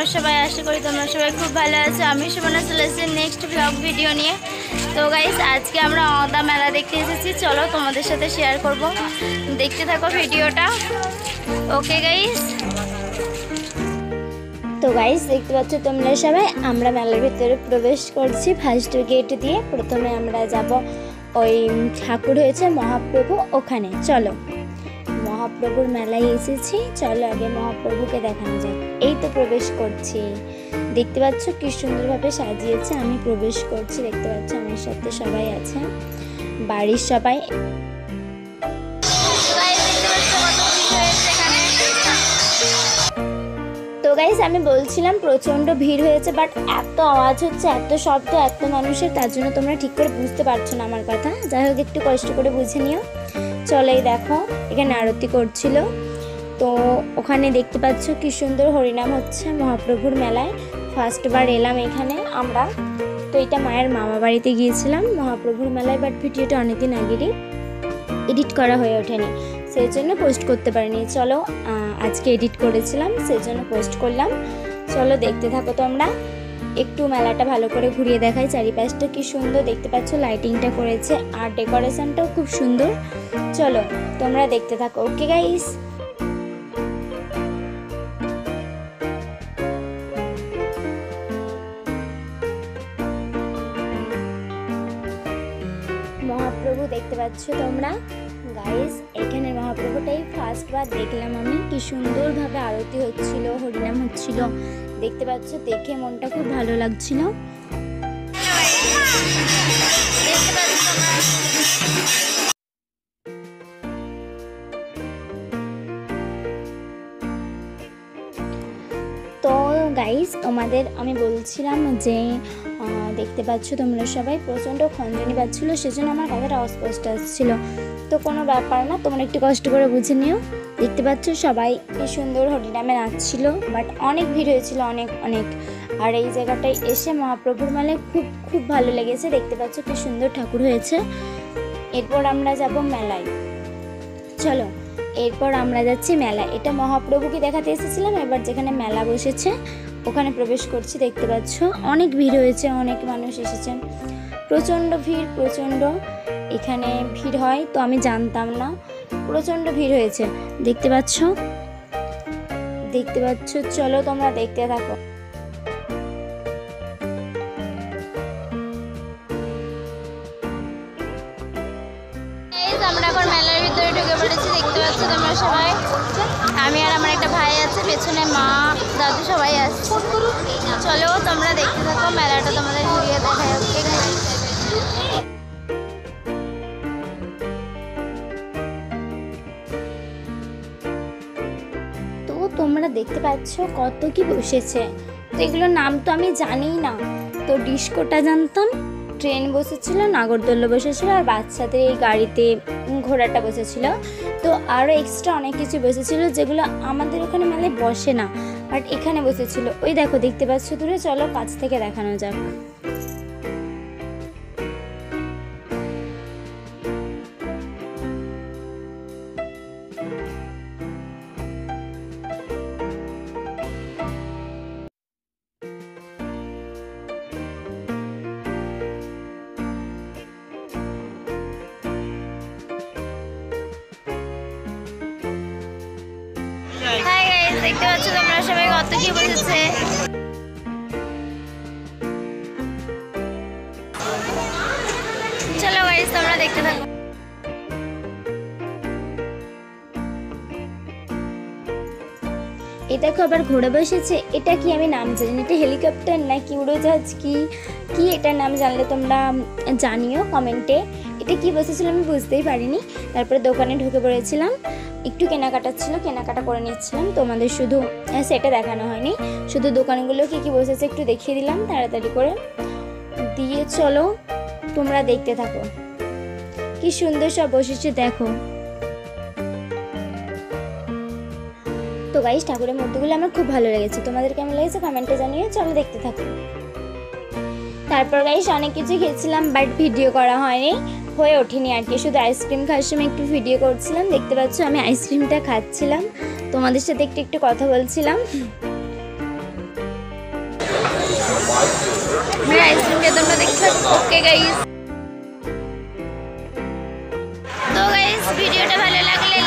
তোমরা সবাই? আশা করি তোমরা সবাই খুব ভালো আছো। আমি সুমনা চলে এসেছি নেক্সট ব্লগ ভিডিও নিয়ে। তো গাইস, আজকে আমরা অদা মেলা দেখতে এসেছি। চলো তোমাদের সাথে শেয়ার করব, দেখতে থাকো ভিডিওটা। Okay guys. তো গাইস, দেখতে পাচ্ছ তোমরা সবাই, আমরা মেলার ভিতরে প্রবেশ করছি ফার্স্ট গেট দিয়ে। প্রথমে আমরা যাব ওই ঠাকুর হয়েছে মহাপ্রভু, ওখানে। চলো, মহাপ্রভুর মেলায় এসেছি, চলো আগে মহাপ্রভুকে দেখানো যাক। এই তো প্রবেশ করছি, দেখতে পাচ্ছ কি সুন্দরভাবে সাজিয়েছে। আমি প্রবেশ করছি, দেখতে পাচ্ছ আমার সাথে সবাই আছে, বাড়ির সবাই। তো গাইস, আমি বলছিলাম প্রচণ্ড ভিড় হয়েছে, বাট এত আওয়াজ হচ্ছে, এত শব্দ, এত মানুষের, তার জন্য তোমরা ঠিক করে বুঝতে পারছো না আমার কথা। যাই হোক, একটু কষ্ট করে বুঝে নিও। চলো, এই দেখো এখানে আরতি করছিল, তো ওখানে দেখতে পাচ্ছ কি সুন্দর হরিনাম হচ্ছে মহাপ্রভুর মেলায়। ফার্স্টবার এলাম এখানে আমরা। তো এটা মায়ের মামা বাড়িতে গিয়েছিলাম মহাপ্রভুর মেলায়, বাট ভিডিওটা অনেকদিন আগেরই, এডিট করা হয়ে ওঠেনি, সেই জন্য পোস্ট করতে পারিনি। চলো, আজকে এডিট করেছিলাম, সেই জন্য পোস্ট করলাম। চলো দেখতে থাকো তোমরা। একটু মেলাটা ভালো করে ঘুরিয়ে দেখাই। চারিপাশটা কি সুন্দর দেখতে পাচ্ছ, লাইটিংটা করেছে আর ডেকোরেশনটাও খুব সুন্দর। চলো তোমরা দেখতে থাকো। Okay guys. মহাপ্রভু দেখতে পাচ্ছ তোমরা গাইস, এখানে মহাপ্রভুটাই ফার্স্টবার দেখলাম আমি। কি সুন্দরভাবে আরতি হচ্ছিল, হরিনাম হচ্ছিল, দেখতে পাচ্ছ, দেখে মনটা খুব ভালো লাগছিল। তো গাইস, তোমাদের আমি বলছিলাম যে দেখতে পাচ্ছ তোমরা সবাই প্রচণ্ড খঞ্জনি পাচ্ছিল, সেজন্য আমার কথাটা অস্পষ্ট আসছিল। তো কোনো ব্যাপার না, তোমরা একটু কষ্ট করে বুঝে নিও। দেখতে পাচ্ছ সবাই কি সুন্দর হরিনামে নাচছিল, বাট অনেক ভিড় হয়েছিল, অনেক অনেক। আর এই জায়গাটায় এসে মহাপ্রভুর মেলায় খুব খুব ভালো লেগেছে। দেখতে পাচ্ছ কি সুন্দর ঠাকুর হয়েছে। এরপর আমরা যাব মেলায়। চলো, এরপর আমরা যাচ্ছি মেলা। এটা মহাপ্রভুকে দেখাতে এসেছিলাম, এবার যেখানে মেলা বসেছে ওখানে প্রবেশ করছি। দেখতে পাচ্ছ অনেক ভিড় হয়েছে, অনেক মানুষ এসেছেন, প্রচণ্ড ভিড়, প্রচণ্ড এখানে ভিড় হয়, তো আমি জানতাম না, প্রচণ্ড ভিড় হয়েছে। দেখতে পাচ্ছ, দেখতে পাচ্ছ। চলো তোমরা দেখতে থাকো। আমরা এখন মেলার ভিতরে ঢুকে পড়েছি, দেখতে পাচ্ছ তোমরা সবাই। আমি আর আমার একটা ভাই আছে, পেছনে মা দাদু সবাই আসছে। চলো তোমরা দেখতে থাকো, মেলাটা তোমাদের ঘুরিয়ে দেখায়। Okay guys. তো তোমরা দেখতে পাচ্ছ কত কি বসেছে, তো এগুলোর নাম তো আমি জানিই না। তো ডিস্কোটা জানতাম, ট্রেন বসেছিল, নাগরদোল্লা বসেছিল, আর বাচ্চাদের এই গাড়িতে ঘোড়াটা বসেছিল। তো আরও এক্সট্রা অনেক কিছু বসেছিল, যেগুলো আমাদের ওখানে মানে বসে না, বাট এখানে বসেছিল। ওই দেখো, দেখতে পাচ্ছ দূরে, চলো কাছ থেকে দেখানো যাক। হাই গাইস, দেখতে পাচ্ছ তোমরা সবাই কত কি বসেছে। চলো গাইস, তোমরা দেখতে থাকো। এটা দেখো আবার ঘোড়া বসেছে। এটা কি আমি নাম জানি না, এটা হেলিকপ্টার নাকি উড়োজাহাজ, কি কি এটার নাম জানলে তোমরা জানিও কমেন্টে। এটা কি বসেছিল আমি বুঝতেই পারিনি। তারপরে দোকানে ঢুকে পড়েছিলাম, একটু কেনাকাটা ছিল, কেনাকাটা করে নিচ্ছিলাম। তোমাদের শুধু সেটা দেখানো হয়নি, শুধু দোকানগুলো কি কি বসেছে একটু দেখিয়ে দিলাম তাড়াতাড়ি করে দিয়ে। চলো তোমরা দেখতে থাকো, কি সুন্দর সব বসেছে দেখো। তো গাইস, ঠাকুরের মূর্তিগুলো আমার খুব ভালো লেগেছে, তোমাদের কেমন লেগেছে কমেন্টে জানিয়ে। চলো দেখতে থাকো। তারপর গাইস অনেক কিছু খেয়েছিলাম, বাট ভিডিও করা হয়নি, হয়ে ওঠেনি আর কি। শুধু আইসক্রিম খাওয়ার সময় একটু ভিডিও করছিলাম। দেখতে পাচ্ছ আমি আইসক্রিমটা খাচ্ছিলাম, তোমাদের সাথে একটু একটু কথা বলছিলাম। मेरा आइसक्रीम के तुम देख सकते। ओके गाइस, तो गाइस ভিডিওটা ভালো লাগলে